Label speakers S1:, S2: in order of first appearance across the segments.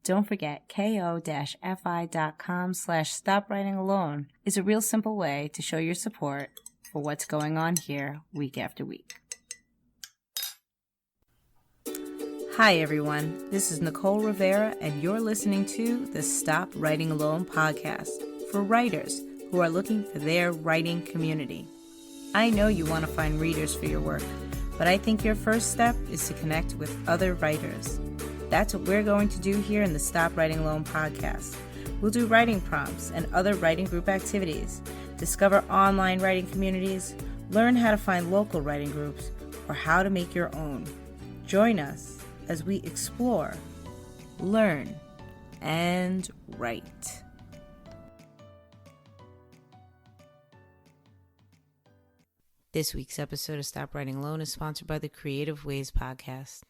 S1: Don't forget, ko-fi.com/stopwritingalone is a real simple way to show your support for what's going on here week after week. Hi everyone, this is Nicole Rivera and you're listening to the Stop Writing Alone podcast for writers who are looking for their writing community. I know you want to find readers for your work, but I think your first step is to connect with other writers. That's what we're going to do here in the Stop Writing Alone podcast. We'll do writing prompts and other writing group activities, discover online writing communities, learn how to find local writing groups, or how to make your own. Join us as we explore, learn, and write. This week's episode of Stop Writing Alone is sponsored by the Creative Ways podcast.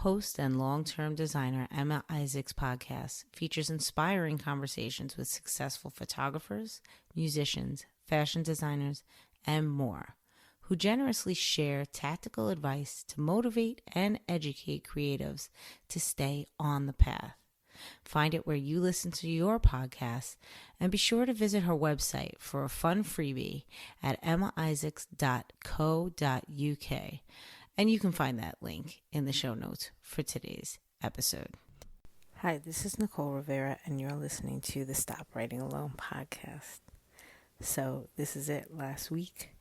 S1: Host and long-term designer Emma Isaac's podcast features inspiring conversations with successful photographers, musicians, fashion designers, and more, who generously share tactical advice to motivate and educate creatives to stay on the path. Find it where you listen to your podcast, and be sure to visit her website for a fun freebie at emmaisaacs.co.uk. And you can find that link in the show notes for today's episode. Hi, this is Nicole Rivera, and you're listening to the Stop Writing Alone podcast. So this is it, last week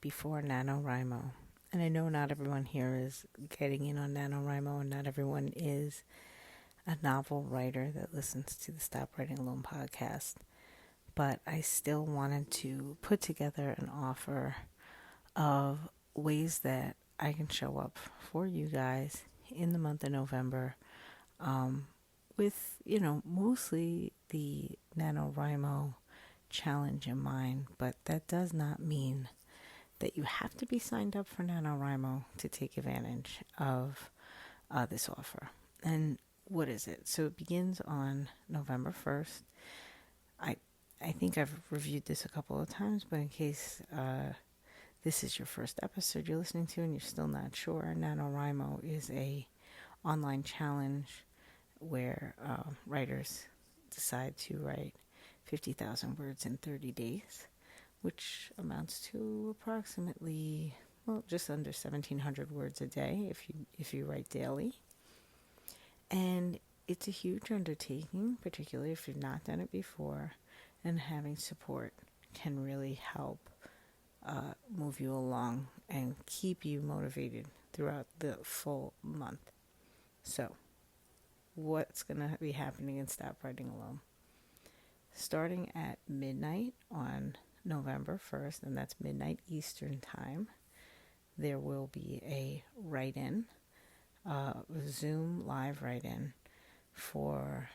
S1: before NaNoWriMo. And I know not everyone here is getting in on NaNoWriMo, and not everyone is a novel writer that listens to the Stop Writing Alone podcast. But I still wanted to put together an offer of ways that I can show up for you guys in the month of November with, mostly the NaNoWriMo challenge in mind, but that does not mean that you have to be signed up for NaNoWriMo to take advantage of this offer. And what is it? So it begins on November 1st. I think I've reviewed this a couple of times, but in case this is your first episode you're listening to and you're still not sure, NaNoWriMo is a online challenge where writers decide to write 50,000 words in 30 days, which amounts to approximately, just under 1,700 words a day if you write daily. And it's a huge undertaking, particularly if you've not done it before, and having support can really help move you along and keep you motivated throughout the full month. So, what's going to be happening in Stop Writing Alone? Starting at midnight on November 1st, and that's midnight Eastern time, there will be a write-in, Zoom live write-in for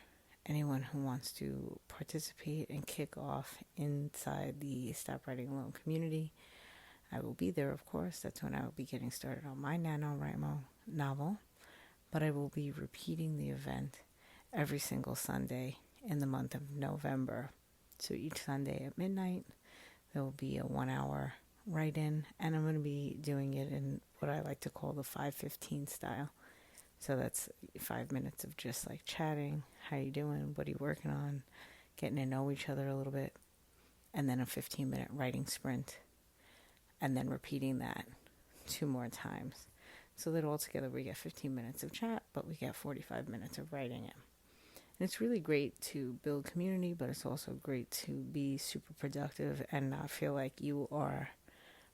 S1: anyone who wants to participate and kick off inside the Stop Writing Alone community. I will be there, of course. That's when I will be getting started on my NaNoWriMo novel, but I will be repeating the event every single Sunday in the month of November. So each Sunday at midnight, there will be a 1-hour write-in, and I'm going to be doing it in what I like to call the 5:15 style. So that's 5 minutes of just like chatting, how you doing, what are you working on, getting to know each other a little bit, and then a 15-minute writing sprint, and then repeating that 2 more times. So that altogether we get 15 minutes of chat, but we get 45 minutes of writing in. And it's really great to build community, but it's also great to be super productive and not feel like you are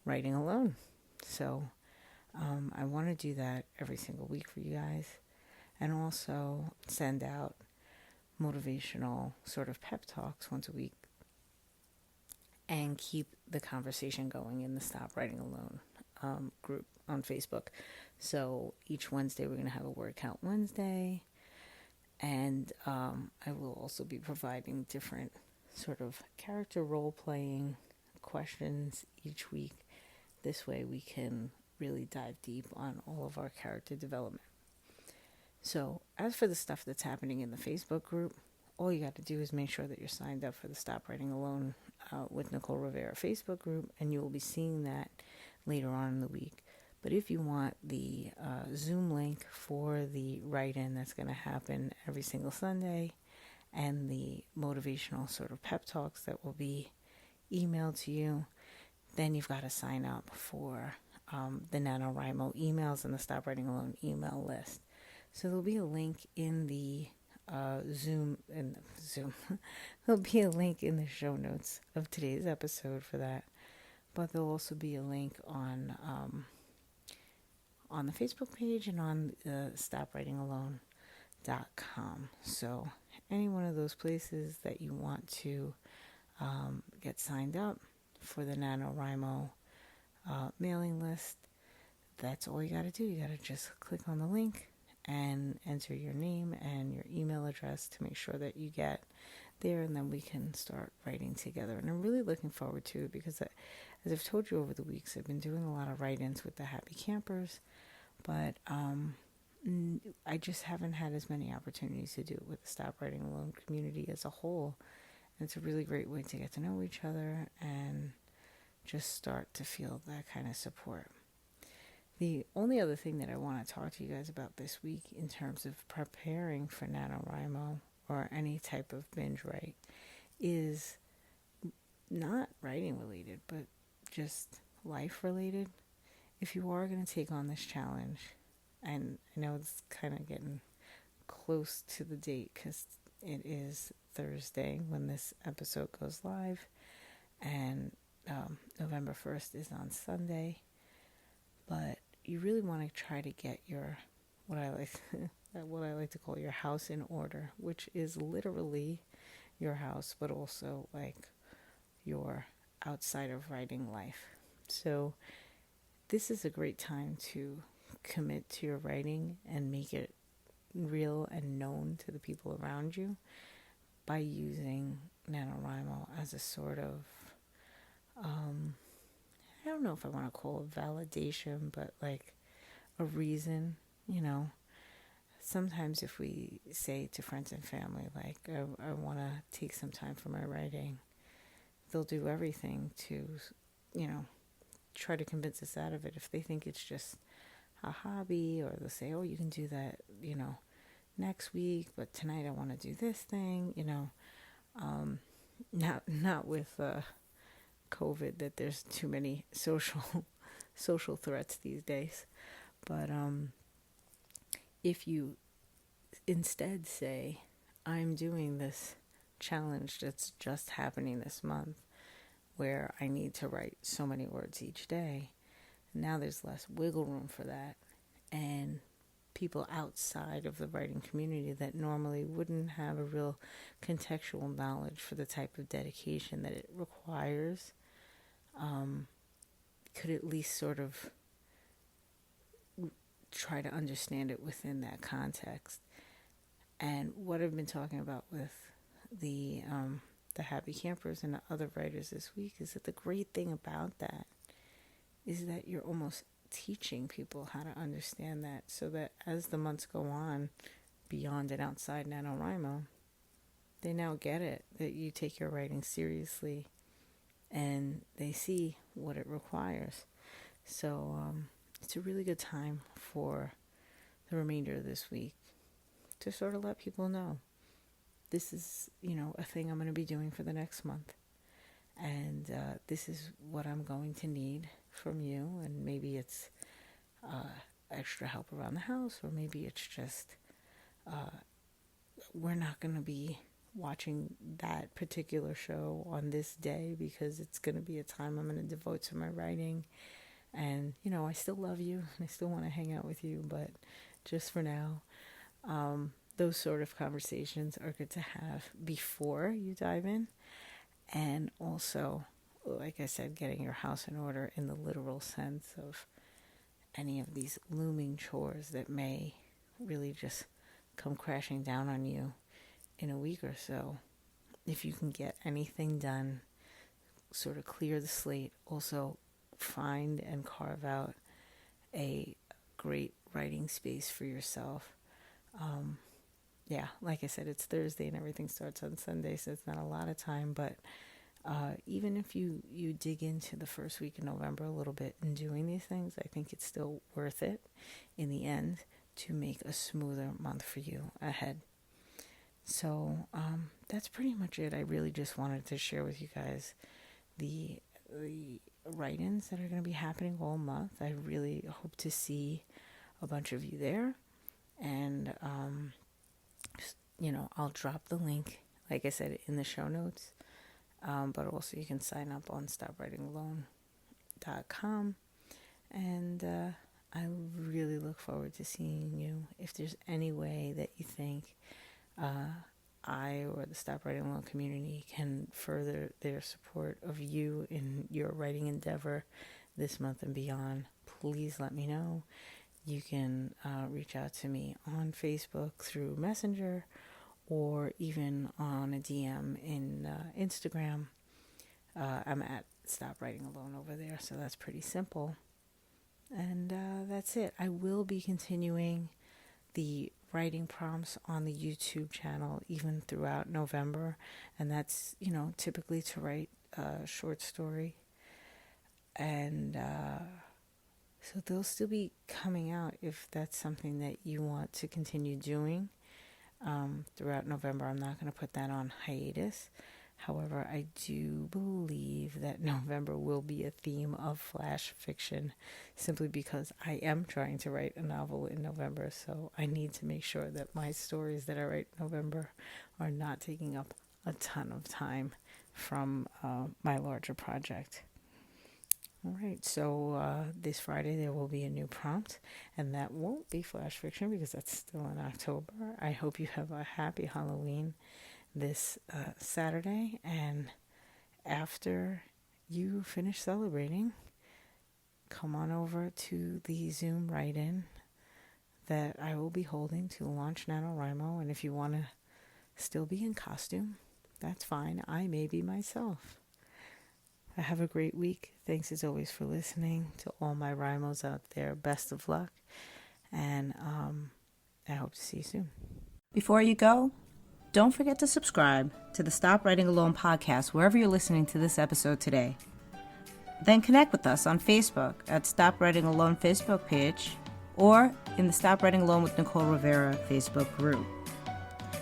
S1: writing alone. So I want to do that every single week for you guys, and also send out motivational sort of pep talks once a week and keep the conversation going in the Stop Writing Alone group on Facebook. So each Wednesday we're going to have a Word Count Wednesday, and I will also be providing different sort of character role-playing questions each week. This way we can really dive deep on all of our character development. So as for the stuff that's happening in the Facebook group, all you got to do is make sure that you're signed up for the Stop Writing Alone with Nicole Rivera Facebook group, and you will be seeing that later on in the week. But if you want the Zoom link for the write-in that's going to happen every single Sunday, and the motivational sort of pep talks that will be emailed to you, then you've got to sign up for the NaNoWriMo emails and the Stop Writing Alone email list. So there'll be a link in the Zoom. There'll be a link in the show notes of today's episode for that. But there'll also be a link on the Facebook page and on stopwritingalone.com. So any one of those places that you want to get signed up for the NaNoWriMo mailing list, that's all you got to do. You got to just click on the link and enter your name and your email address to make sure that you get there, and then we can start writing together. And I'm really looking forward to it because, as I've told you over the weeks, I've been doing a lot of write-ins with the Happy Campers, but I just haven't had as many opportunities to do it with the Stop Writing Alone community as a whole. And it's a really great way to get to know each other and just start to feel that kind of support. The only other thing that I want to talk to you guys about this week in terms of preparing for NaNoWriMo or any type of binge write is not writing related, but just life related. If you are going to take on this challenge, and I know it's kind of getting close to the date because it is Thursday when this episode goes live, and November 1st is on Sunday, but you really want to try to get your, what I like to call your house in order, which is literally your house, but also like your outside of writing life. So this is a great time to commit to your writing and make it real and known to the people around you by using NaNoWriMo as a sort of, I don't know if I want to call it validation, but like a reason, Sometimes if we say to friends and family, like, I want to take some time for my writing, they'll do everything to, try to convince us out of it. If they think it's just a hobby, or they'll say, oh, you can do that, next week, but tonight I want to do this thing, not with COVID, that there's too many social threats these days. But if you instead say, I'm doing this challenge that's just happening this month where I need to write so many words each day, now there's less wiggle room for that. And people outside of the writing community that normally wouldn't have a real contextual knowledge for the type of dedication that it requires could at least sort of try to understand it within that context. And what I've been talking about with the Happy Campers and the other writers this week is that the great thing about that is that you're almost teaching people how to understand that, so that as the months go on, beyond and outside NaNoWriMo, they now get it, that you take your writing seriously and they see what it requires. So it's a really good time for the remainder of this week to sort of let people know this is, a thing I'm going to be doing for the next month. And this is what I'm going to need from you. And maybe it's extra help around the house, or maybe it's just we're not going to be watching that particular show on this day because it's going to be a time I'm going to devote to my writing. And, I still love you and I still want to hang out with you, but just for now, those sort of conversations are good to have before you dive in. And also, like I said, getting your house in order in the literal sense of any of these looming chores that may really just come crashing down on you in a week or so. If you can get anything done, sort of clear the slate. Also, find and carve out a great writing space for yourself. Like I said, it's Thursday and everything starts on Sunday, so it's not a lot of time, but even if you dig into the first week of November a little bit and doing these things, I think it's still worth it in the end to make a smoother month for you ahead. So that's pretty much it. I really just wanted to share with you guys the write-ins that are going to be happening all month. I really hope to see a bunch of you there. And, I'll drop the link, like I said, in the show notes. But also you can sign up on stopwritingalone.com. And I really look forward to seeing you. If there's any way that you think I or the Stop Writing Alone community can further their support of you in your writing endeavor this month and beyond, please let me know. You can reach out to me on Facebook through Messenger or even on a DM in Instagram. I'm at Stop Writing Alone over there, so that's pretty simple. And that's it. I will be continuing the writing prompts on the YouTube channel even throughout November, and that's typically to write a short story, and so they'll still be coming out if that's something that you want to continue doing throughout November. I'm not going to put that on hiatus. However, I do believe that November will be a theme of flash fiction, simply because I am trying to write a novel in November, so I need to make sure that my stories that I write in November are not taking up a ton of time from my larger project. All right, so this Friday there will be a new prompt, and that won't be flash fiction because that's still in October. I hope you have a happy Halloween this Saturday, and after you finish celebrating, come on over to the Zoom write-in that I will be holding to launch NaNoWriMo, and if you want to still be in costume, that's fine. I may be myself. Have a great week. Thanks as always for listening. To all my Rhymos out there, best of luck, and I hope to see you soon.
S2: Before you go, don't forget to subscribe to the Stop Writing Alone podcast wherever you're listening to this episode today. Then connect with us on Facebook at Stop Writing Alone Facebook page or in the Stop Writing Alone with Nicole Rivera Facebook group.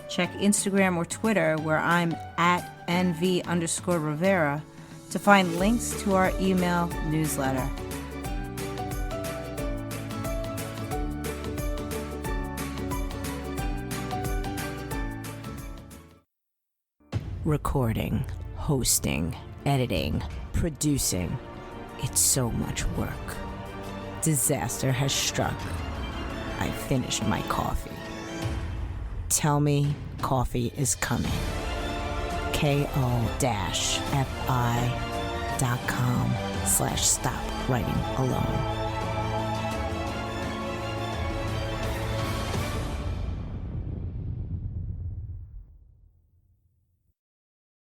S2: Check Instagram or Twitter where I'm at NV_Rivera to find links to our email newsletter.
S1: Recording, hosting, editing, producing. It's so much work. Disaster has struck. I finished my coffee. Tell me coffee is coming. ko-fi.com/stop writing alone.